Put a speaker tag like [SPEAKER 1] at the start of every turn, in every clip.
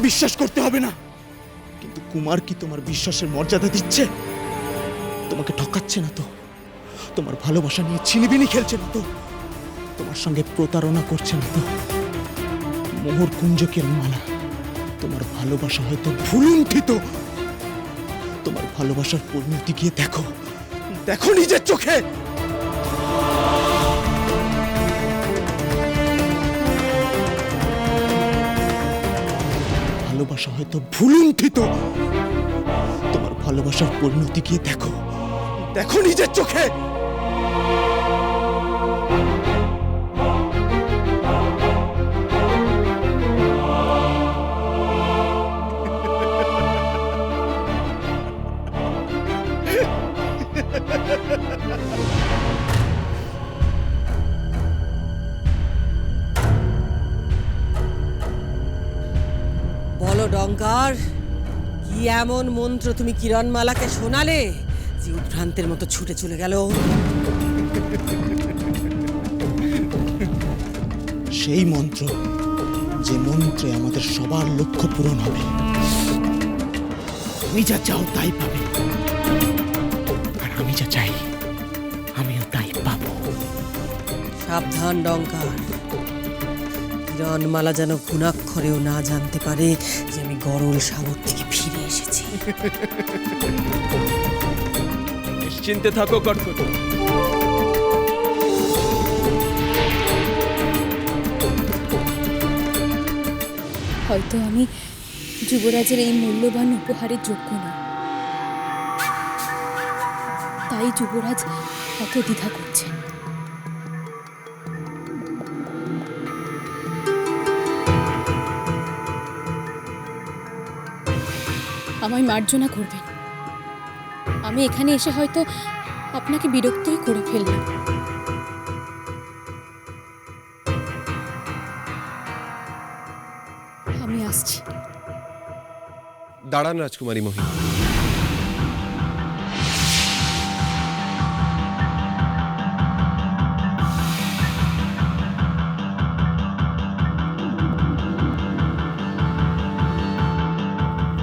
[SPEAKER 1] বিশ্বাস করতে হবে না, কিন্তু কুমার কি তোমার বিশ্বাসের মর্যাদা দিচ্ছে? তোমাকে ঠকাচ্ছে না তো? তোমার ভালোবাসা নিয়ে ছিনিবিনি খেলছে না তো? তোমার সঙ্গে প্রতারণা করছে না তো? মোহর কুঞ্জ কিরণমালা, তোমার ভালোবাসা হয়তো ভুলুণ্ঠিত। তোমার ভালোবাসার পরিণতি গিয়ে দেখো, দেখো নিজের চোখে। ভালোবাসা হয়তো ভুলুণ্ঠিত, তোমার ভালোবাসার পরিণতি গিয়ে দেখো, দেখো নিজের চোখে।
[SPEAKER 2] বলো ডঙ্কার, কি এমন মন্ত্র তুমি কিরণমালাকে শোনালে যে উদ্ভ্রান্তের মতো ছুটে চলে গেল?
[SPEAKER 1] সেই মন্ত্র, যে মন্ত্রে আমাদের সবার লক্ষ্য পূরণ হবে। তুমি যা চাও তাই পাবে, আর আমি যা চাই আমিও তাই পাবো।
[SPEAKER 2] সাবধান ডঙ্কার, কিরণমালা যেন গুণাক্ষরেও না জানতে পারে যে আমি গরল সাগর থেকে ফিরে এসেছি।
[SPEAKER 3] নিশ্চিন্তে থাকো কর্কট।
[SPEAKER 4] হয়তো আমি যুবরাজের এই মূল্যবান উপহারের যোগ্য না, তাই যুবরাজ এত দ্বিধা করছেন। আমায় মার্জনা করবেন, আমি এখানে এসে হয়তো আপনাকে বিরক্তই করে ফেললাম। আমি আসছি।
[SPEAKER 5] দাঁড়ান রাজকুমারী মোহিনী।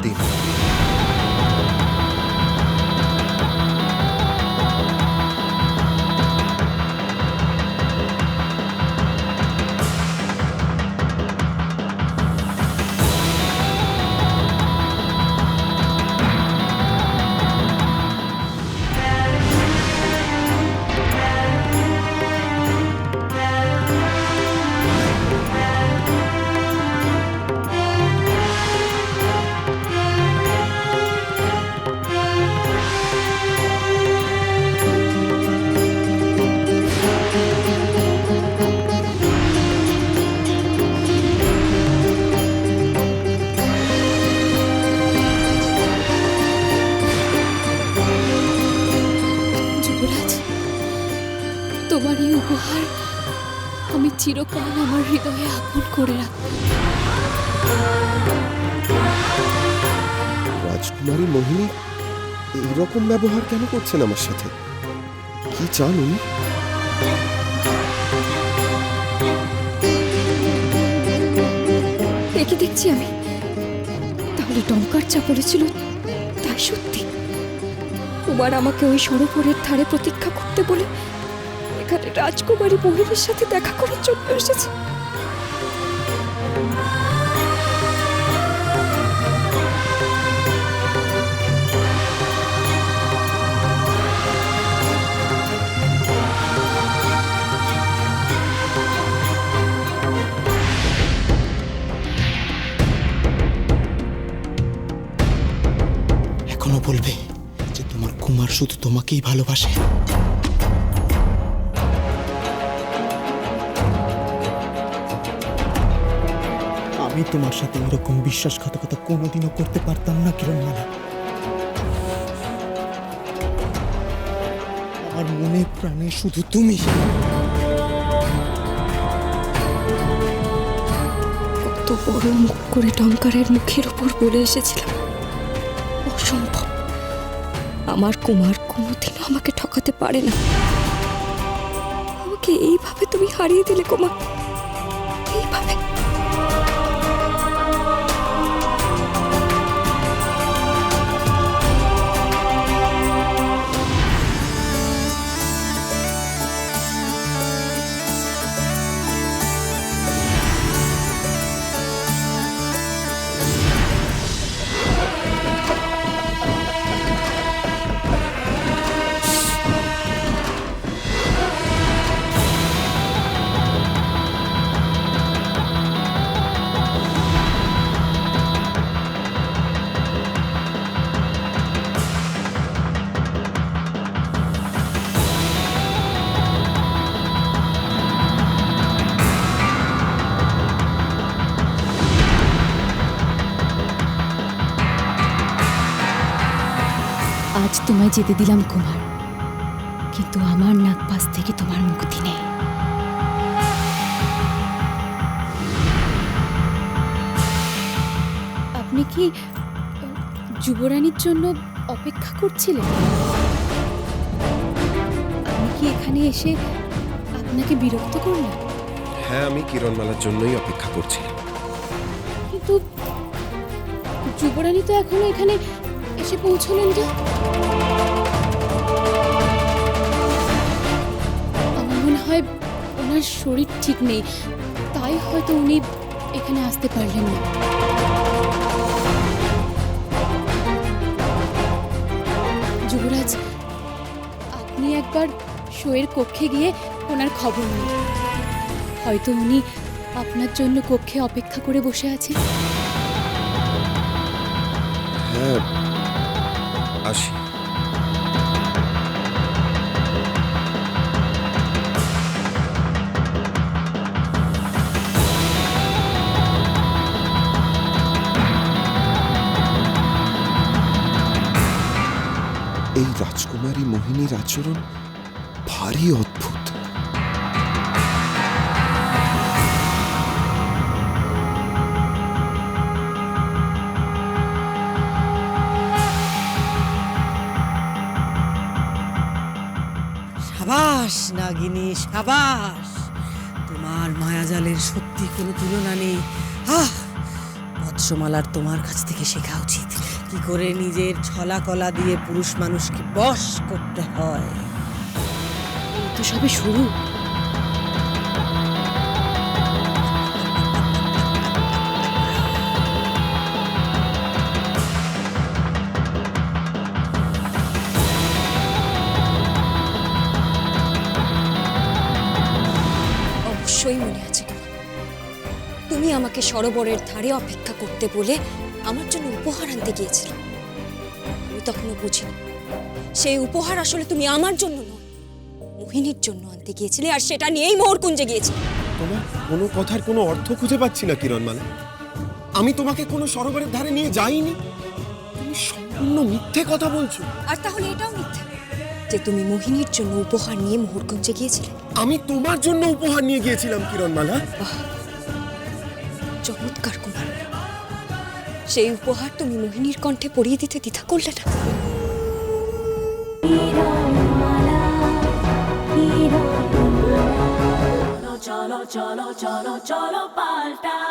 [SPEAKER 5] দিন।
[SPEAKER 4] যুবরাজ, তোমার এই উপহার আমি চিরকাল আমার হৃদয়ে আপন করে রাখব।
[SPEAKER 5] রাজকুমারী মোহিনী এইরকম ব্যবহার কেন করছেন আমার সাথে? কি চান উনি?
[SPEAKER 4] দেখি দেখছি আমি, তাহলে ডঙ্কার যা বলেছিল তাই সত্যি। কুমার আমাকে ওই সরোবরের ধারে প্রতীক্ষা করতে বলে এখানে রাজকুমারী মোহিনীর সাথে দেখা করার জন্য এসেছে।
[SPEAKER 1] এখনো বলবে যে তোমার কুমার শুধু তোমাকেই ভালোবাসে? আমি তোমার সাথে এরকম বিশ্বাসঘাতকতা কোনোদিনও করতে পারতাম না কিরণমালা। আমার মনে প্রাণে শুধু তুমি।
[SPEAKER 4] কত বড় মুখ করে ডঙ্কারের মুখের উপর বলে এসেছিলাম, অসম্ভব, আমার কুমার কোনোদিনও আমাকে ঠকাতে পারে না। আমাকে এইভাবে তুমি হারিয়ে দিলে কুমার, এইভাবে। তোমায় যেতে দিলাম কুমার, কিন্তু আমার নাগপাশ থেকে তোমার মুক্তি নেই। আপনি কি যুবরানীর জন্য অপেক্ষা করছিলেন? আমি কি এখানে এসে আপনাকে বিরক্ত করলাম?
[SPEAKER 5] হ্যাঁ, আমি কিরণমালার জন্যই অপেক্ষা করছিলাম।
[SPEAKER 4] কিন্তু যুবরানী তো এখনো এখানে এসে পৌঁছলেন যে। আমার মনে হয় ওনার শরীর ঠিক নেই, তাই হয়তো উনি এখানে আসতে পারলেন না। যুবরাজ, আপনি একবার শোয়ের কক্ষে গিয়ে ওনার খবর নিন। হয়তো উনি আপনার জন্য কক্ষে অপেক্ষা করে বসে আছেন।
[SPEAKER 5] হ্যাঁ, আসি। এই রাজকুমারী মোহিনীর আচরণ ভারী অদ্ভুত।
[SPEAKER 2] সাবাস নাগিনী, সাবাস। তোমার মায়াজালের সত্যি কোনো তুলনা নেই। বৎসমালার তোমার কাছ থেকে শেখা উচিত কি করে নিজের ছলা কলা দিয়ে পুরুষ মানুষকে বশ করতে হয়।
[SPEAKER 4] এই তো সবে শুরু। অবশ্যই মনে আছে কুমার, তুমি আমাকে সরোবরের ধারে অপেক্ষা করতে বলে আমার জন্য উপহার আনতে গিয়েছিলে। আমি তখনও বুঝিনি সেই উপহার আসলে তুমি আমার জন্য নয়, মোহিনীর জন্য আনতে গিয়েছিলে, আর সেটা নিয়েই মোহরকুঞ্জে গিয়েছিলে।
[SPEAKER 5] তোমার কোনো কথার কোনো অর্থ খুঁজে পাচ্ছি না কিরণমালা। আমি তোমাকে কোনো সরোবরের ধারে নিয়ে যাইনি। তুমি সম্পূর্ণ মিথ্যে কথা বলছো।
[SPEAKER 4] আর তাহলে এটাও মিথ্যে যে তুমি মোহিনীর জন্য উপহার নিয়ে মোহরকুঞ্জে গিয়েছিলে?
[SPEAKER 5] আমি তোমার জন্য উপহার নিয়ে গিয়েছিলাম কিরণমালা।
[SPEAKER 4] চমৎকার কুমার, সেই উপহার তুমি মোহিনীর কণ্ঠে পরিয়ে দিতে দ্বিধা করলে না?
[SPEAKER 6] cholo, cholo, cholo, cholo, palta.